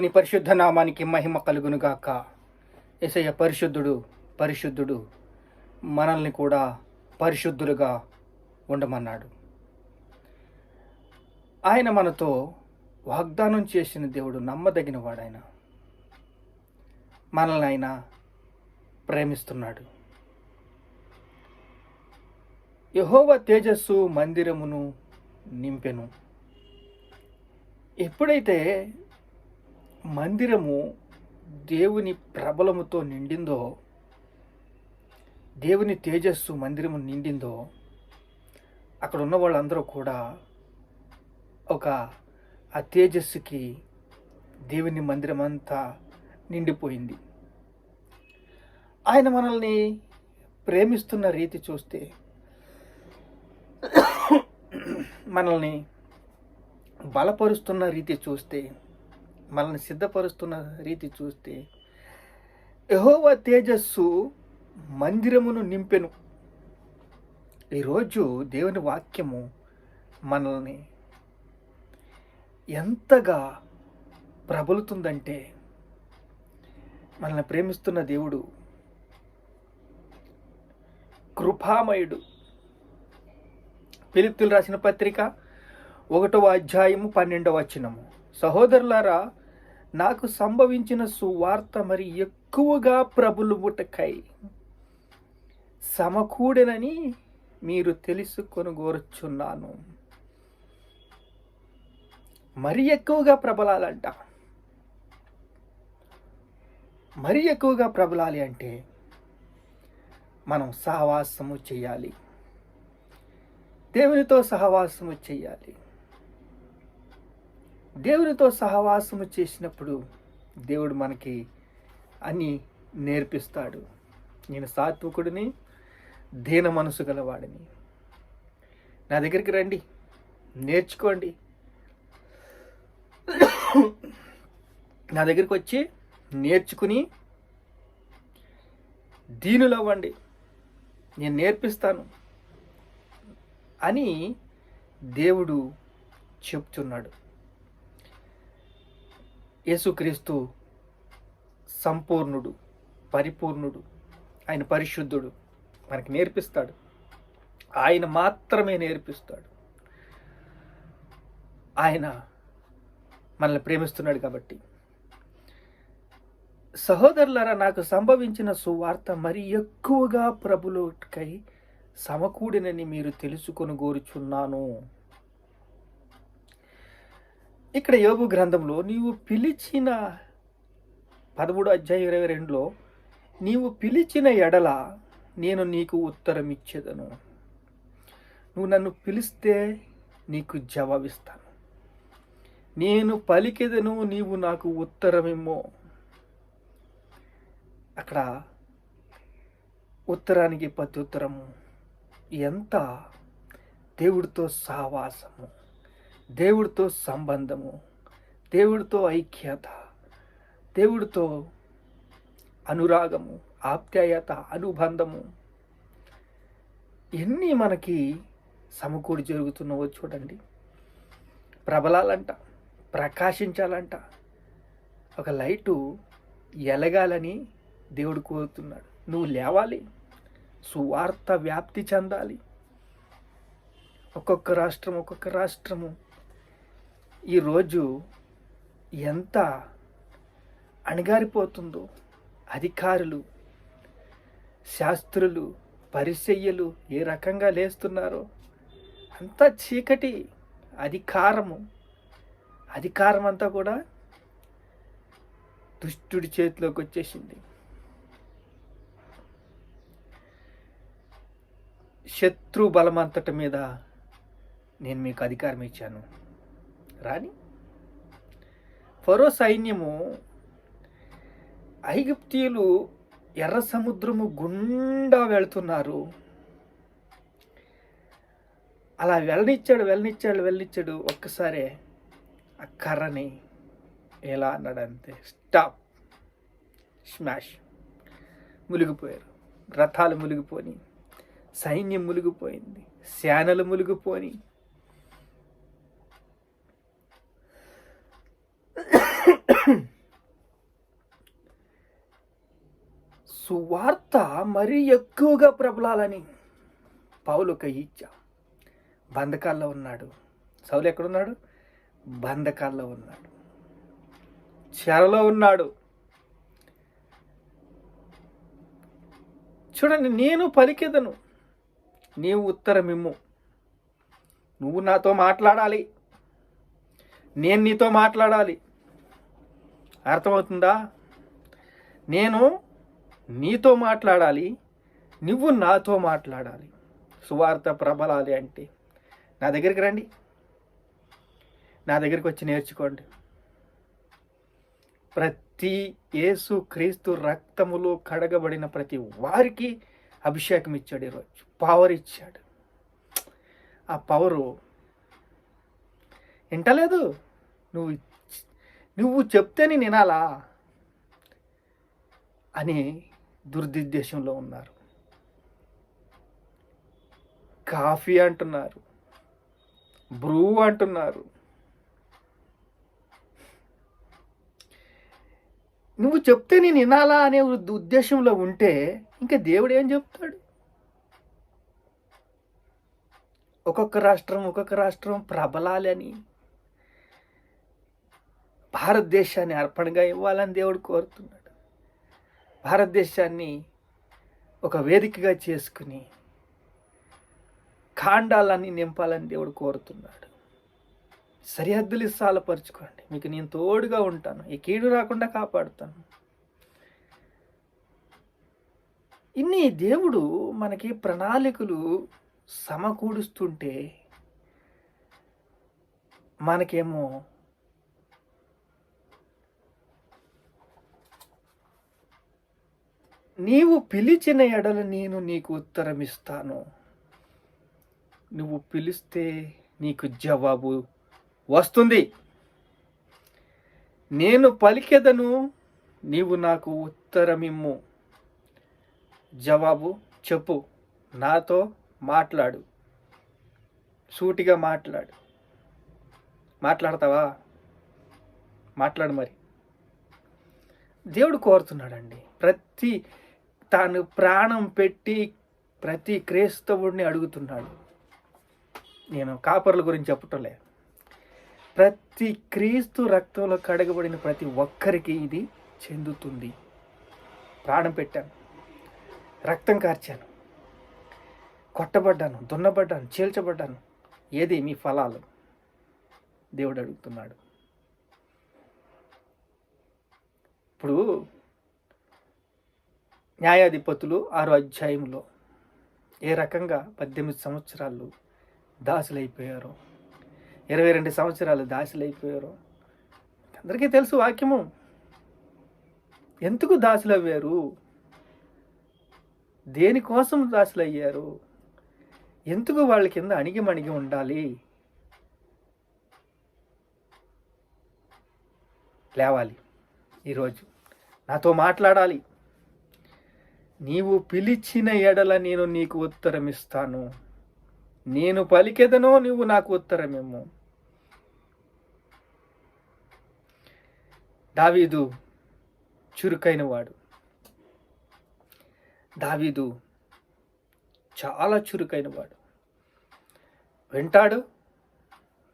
నీ పరిశుద్ధ నామానికి మహిమ కలుగునుగాక. యేసయ్య పరిశుద్ధుడు, పరిశుద్ధుడు. మనల్ని కూడా పరిశుద్ధులుగా ఉండమన్నాడు. ఆయన మనతో వాగ్దానం చేసిన దేవుడు నమ్మదగిన వాడాయన. మనల్ని ఆయన ప్రేమిస్తున్నాడు. యెహోవా తేజస్సు మందిరమును నింపెను. ఎప్పుడైతే మందిరము దేవుని ప్రబలముతో నిండిందో, దేవుని తేజస్సు మందిరము నిండిందో, అక్కడ ఉన్న వాళ్ళందరూ కూడా ఆ తేజస్సుకి దేవుని మందిరం అంతా నిండిపోయింది. ఆయన మనల్ని ప్రేమిస్తున్న రీతి చూస్తే, మనల్ని బలపరుస్తున్న రీతి చూస్తే, మనల్ని సిద్ధపరుస్తున్న రీతి చూస్తే, యెహోవా తేజస్సు మందిరమును నింపెను. ఈరోజు దేవుని వాక్యము మనల్ని ఎంతగా ప్రబలుతుందంటే, మనల్ని ప్రేమిస్తున్న దేవుడు కృపామయుడు. ఫిలిప్పీయులు రాసిన పత్రిక 1వ అధ్యాయము 12వ వచనము. సహోదరులారా, నాకు సంభవించిన సువార్త మరి ఎక్కువగా ప్రబలుముటకై సమకూడెనని మీరు తెలుసుకొనుగోరుచున్నాను. మరి ఎక్కువగా ప్రబలాలంట. మరి ఎక్కువగా ప్రబలాలి అంటే మనం సహవాసము చేయాలి, దేవునితో సహవాసము చేయాలి. దేవునితో సహవాసము చేసినప్పుడు దేవుడు మనకి అన్నీ నేర్పిస్తాడు. నేను సాత్వికుడిని, దీన మనసు గలవాడిని. నా దగ్గరికి రండి, నేర్చుకోండి. నా దగ్గరికి వచ్చి నేర్చుకుని దీనులవ్వండి, నేను నేర్పిస్తాను అని దేవుడు చెప్తున్నాడు. యేసుక్రీస్తు సంపూర్ణుడు, పరిపూర్ణుడు, ఆయన పరిశుద్ధుడు. మనకి నేర్పిస్తాడు. ఆయన మాత్రమే నేర్పిస్తాడు. ఆయన మనల్ని ప్రేమిస్తున్నాడు కాబట్టి. సహోదరులారా, నాకు సంభవించిన సువార్త మరి ఎక్కువగా ప్రభువుకై సమకూడినని మీరు తెలుసుకొనుగోరుచున్నాను. ఇక్కడ యోబు గ్రంథంలో నీవు పిలిచిన 13వ అధ్యాయం 22లో నీవు పిలిచిన ఎడల నేను నీకు ఉత్తరం ఇచ్చేదను. నువ్వు నన్ను పిలిస్తే నీకు జవాబిస్తాను. నేను పలికెదను, నీవు నాకు ఉత్తరమేమో. అక్కడ ఉత్తరానికి ప్రత్యుత్తరము. ఎంత దేవుడితో సహవాసము, దేవుడితో సంబంధము, దేవుడితో ఐక్యత, దేవుడితో అనురాగము, ఆప్యాయత, అనుబంధము, ఎన్ని మనకి సమకూడి జరుగుతున్నావో చూడండి. ప్రబలాలంట, ప్రకాశించాలంట. ఒక లైటు ఎలగాలని దేవుడు కోరుతున్నాడు. నువ్వు లేవాలి, సువార్త వ్యాప్తి చెందాలి. ఒక్కొక్క రాష్ట్రము ఈరోజు ఎంత అణగారిపోతుందో. అధికారులు, శాస్త్రులు, పరిసయ్యులు ఏ రకంగా లేస్తున్నారో అంతా చీకటి. అధికారం అంతా కూడా దుష్టుడి చేతిలోకి వచ్చేసింది. శత్రు బలమంతటి మీద నేను మీకు అధికారం ఇచ్చాను రాని. ఫరో సైన్యము, ఐగుప్తీయులు ఎర్ర సముద్రము గుండా వెళుతున్నారు. అలా వెళ్ళనిచ్చాడు. ఒక్కసారే ఆ కర్రని ఎలా అన్నాడంతే, స్టాప్, స్మాష్. మునిగిపోయారు. రథాలు మునిగిపోని, సైన్యం మునిగిపోయింది, సేనలు మునిగిపోని. సువార్త మరీ ఎక్కువగా ప్రబలాలని పౌలుకు ఇచ్చ బంధకాల్లో ఉన్నాడు. సౌలు ఎక్కడున్నాడు? బంధకాల్లో ఉన్నాడు, చెరలో ఉన్నాడు. చూడండి, నేను పలికెదను, నీవు ఉత్తరమిమ్ము. నువ్వు నాతో మాట్లాడాలి, నేను నీతో మాట్లాడాలి. అర్థమవుతుందా? నేను నీతో మాట్లాడాలి, నువ్వు నాతో మాట్లాడాలి. సువార్త ప్రబలాలి అంటే నా దగ్గరికి రండి, నా దగ్గరికి వచ్చి నేర్చుకోండి. ప్రతి యేసు క్రీస్తు రక్తములో కడగబడిన ప్రతి వారికి అభిషేకం ఇచ్చాడు. ఈరోజు పవర్ ఇచ్చాడు. ఆ పవరు వింటలేదు. నువ్వు చెప్తే నేను వినాలా అని దుర్దుద్దేశంలో ఉన్నారు. కాఫీ అంటున్నారు, బ్రూ అంటున్నారు. నువ్వు చెప్తే నేను వినాలా అనే ఉద్దేశంలో ఉంటే ఇంకా దేవుడు ఏం చెప్తాడు? ఒక్కొక్క రాష్ట్రం ప్రబలాలి అని, భారతదేశాన్ని అర్పణగా ఇవ్వాలని దేవుడు కోరుతున్నాడు. భారతదేశాన్ని ఒక వేదికగా చేసుకుని ఖాండాలన్నీ నింపాలని దేవుడు కోరుతున్నాడు. సరిహద్దులు సాలపరుచుకోండి, మీకు నేను తోడుగా ఉంటాను, ఈ కీడు రాకుండా కాపాడుతాను. ఇన్ని దేవుడు మనకి ప్రణాళికలు సమకూడుస్తుంటే మనకేమో నీవు పిలిచిన ఎడల నేను నీకు ఉత్తరం ఇస్తాను. నువ్వు పిలిస్తే నీకు జవాబు వస్తుంది. నేను పలికెదను, నీవు నాకు ఉత్తరమిమ్ము. జవాబు చెప్పు, నాతో మాట్లాడు, సూటిగా మాట్లాడు. మాట్లాడతావా? మాట్లాడు. మరి దేవుడు కోరుతున్నాడండి. తాను ప్రాణం పెట్టి ప్రతి క్రైస్తవుడిని అడుగుతున్నాడు. నేను కాపర్ల గురించి చెప్పటంలే, ప్రతి క్రీస్తు రక్తంలో కడగబడిన ప్రతి ఒక్కరికి ఇది చెందుతుంది. ప్రాణం పెట్టాను, రక్తం కార్చాను, కొట్టబడ్డాను, దున్నబడ్డాను, చీల్చబడ్డాను. ఏది మీ ఫలాలు? దేవుడు అడుగుతున్నాడు. ఇప్పుడు న్యాయాధిపతులు 6వ అధ్యాయంలో ఏ రకంగా 18 సంవత్సరాలు దాసులైపోయారో, 22 సంవత్సరాలు దాసులైపోయారో అందరికీ తెలుసు. వాక్యము ఎందుకు దాసులయ్యారు, దేనికోసం దాసులయ్యారు, ఎందుకు వాళ్ళ కింద అణిగిమణిగి ఉండాలి? లేవాలి, ఈరోజు నాతో మాట్లాడాలి. నీవు పిలిచిన ఎడల నేను నీకు ఉత్తరం ఇస్తాను. నేను పలికెదనో నువ్వు నాకు ఉత్తరమేమో. దావీదు చురుకైన వాడు. దావీదు చాలా చురుకైన వాడు. వింటాడు,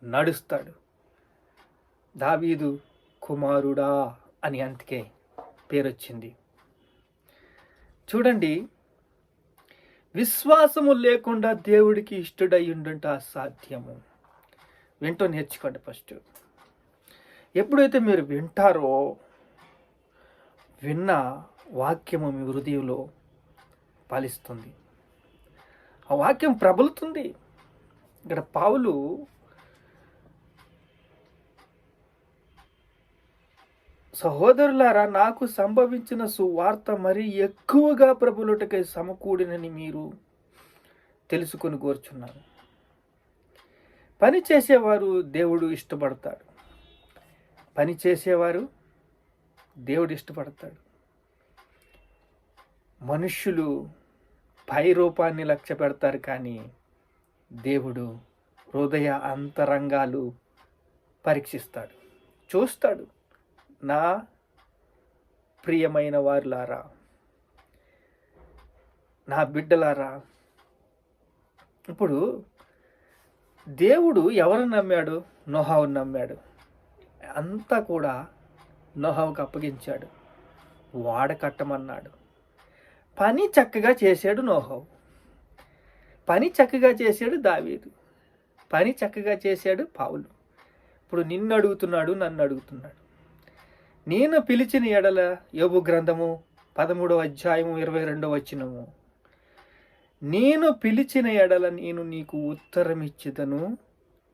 నడుస్తాడు. దావీదు కుమారుడా అని అందుకే పేరొచ్చింది. చూడండి, విశ్వాసము లేకుండా దేవుడికి ఇష్టడై ఉండంట అసాధ్యము. వింటూ నేర్చుకోండి. ఫస్ట్ ఎప్పుడైతే మీరు వింటారో, విన్న వాక్యము మీ హృదయంలో ఫలిస్తుంది, ఆ వాక్యం ప్రబలుతుంది. ఇక్కడ పౌలు సహోదరులారా, నాకు సంభవించిన సువార్త మరి ఎక్కువగా ప్రబలుటకై సమకూడినని మీరు తెలుసుకొని కోరుచున్నాను. పని చేసేవారు దేవుడు ఇష్టపడతాడు. పని చేసేవారు దేవుడు ఇష్టపడతాడు. మనుష్యులు పై రూపాన్ని లక్ష్య పెడతారు, కానీ దేవుడు హృదయ అంతరంగాలు పరీక్షిస్తాడు, చూస్తాడు. నా ప్రియమైన వారులారా, నా బిడ్డలారా, ఇప్పుడు దేవుడు ఎవరిని నమ్మాడు? నోహావుని నమ్మాడు. అంతా కూడా నోహావుకు అప్పగించాడు. వాడ కట్టమన్నాడు. పని చక్కగా చేశాడు నోహావు. పని చక్కగా చేశాడు దావీదు. పని చక్కగా చేశాడు పౌలు. ఇప్పుడు నిన్ను అడుగుతున్నాడు, నన్ను అడుగుతున్నాడు. నేను పిలిచిన ఎడల, యోబు గ్రంథము 13వ అధ్యాయము 22వ వచనము, నేను పిలిచిన ఎడల నేను నీకు ఉత్తరం ఇచ్చేదను,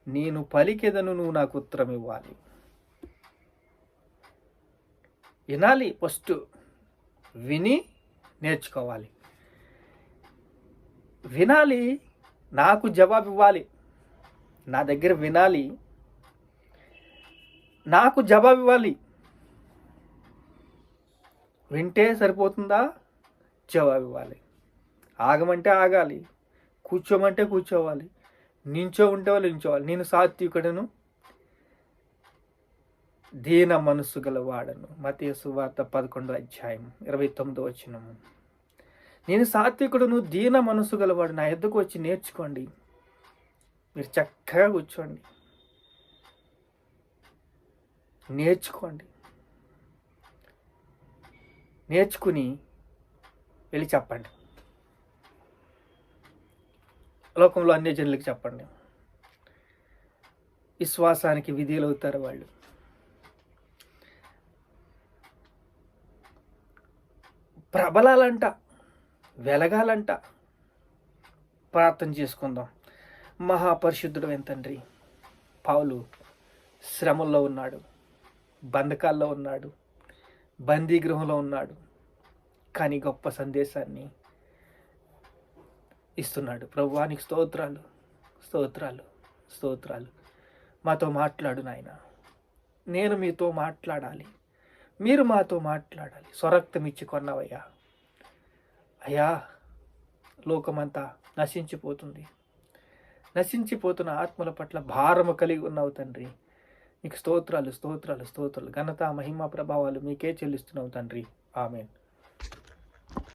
నేను పలికెదను, నువ్వు నాకు ఉత్తరం ఇవ్వాలి. వినాలి, ఫస్ట్ విని నేర్చుకోవాలి. వినాలి, నాకు జవాబు ఇవ్వాలి. నా దగ్గర వినాలి, నాకు జవాబు ఇవ్వాలి. వింటే సరిపోతుందా? జవాబు ఇవ్వాలి. ఆగమంటే ఆగాలి, కూర్చోమంటే కూర్చోవాలి, నించో ఉంటే వాళ్ళు నించోవాలి. నేను సాత్వికుడను, దీన మనస్సు గలవాడను. మత్తయి సువార్త 11వ అధ్యాయం 29వ వచనము. నేను సాత్వికుడును, దీన మనస్సు గలవాడు. నా యొద్దకు వచ్చి నేర్చుకోండి. మీరు చక్కగా కూర్చోండి, నేర్చుకోండి. నేర్చుకుని వెళ్ళి చెప్పండి. లోకంలో అన్ని జనులకు చెప్పండి. విశ్వాసానికి విధేయులవుతారు వాళ్ళు. ప్రబలాలంట, వెలగాలంట. ప్రార్థన చేసుకుందాం. మహాపరిశుద్ధుడు తండ్రి, పౌలు శ్రమల్లో ఉన్నాడు, బంధకాల్లో ఉన్నాడు, బందీ గృహంలో ఉన్నాడు. కానీ గొప్ప సందేశాన్ని ఇస్తున్నాడు. ప్రభువా, నీకు స్తోత్రాలు, స్తోత్రాలు, స్తోత్రాలు. మాతో మాట్లాడు నాయన. నేను మీతో మాట్లాడాలి, మీరు మాతో మాట్లాడాలి. స్వరక్తం ఇచ్చి కొన్నవయ్యా. అయ్యా, లోకమంతా నశించిపోతుంది. నశించిపోతున్న ఆత్మల పట్ల భారము కలిగి ఉన్నావు తండ్రి. నీకు స్తోత్రాలు, స్తోత్రాలు, స్తోత్రాలు. ఘనత, మహిమ, ప్రభావాలు మీకే చెల్లిస్తున్నావు తండ్రి. ఆమేన్.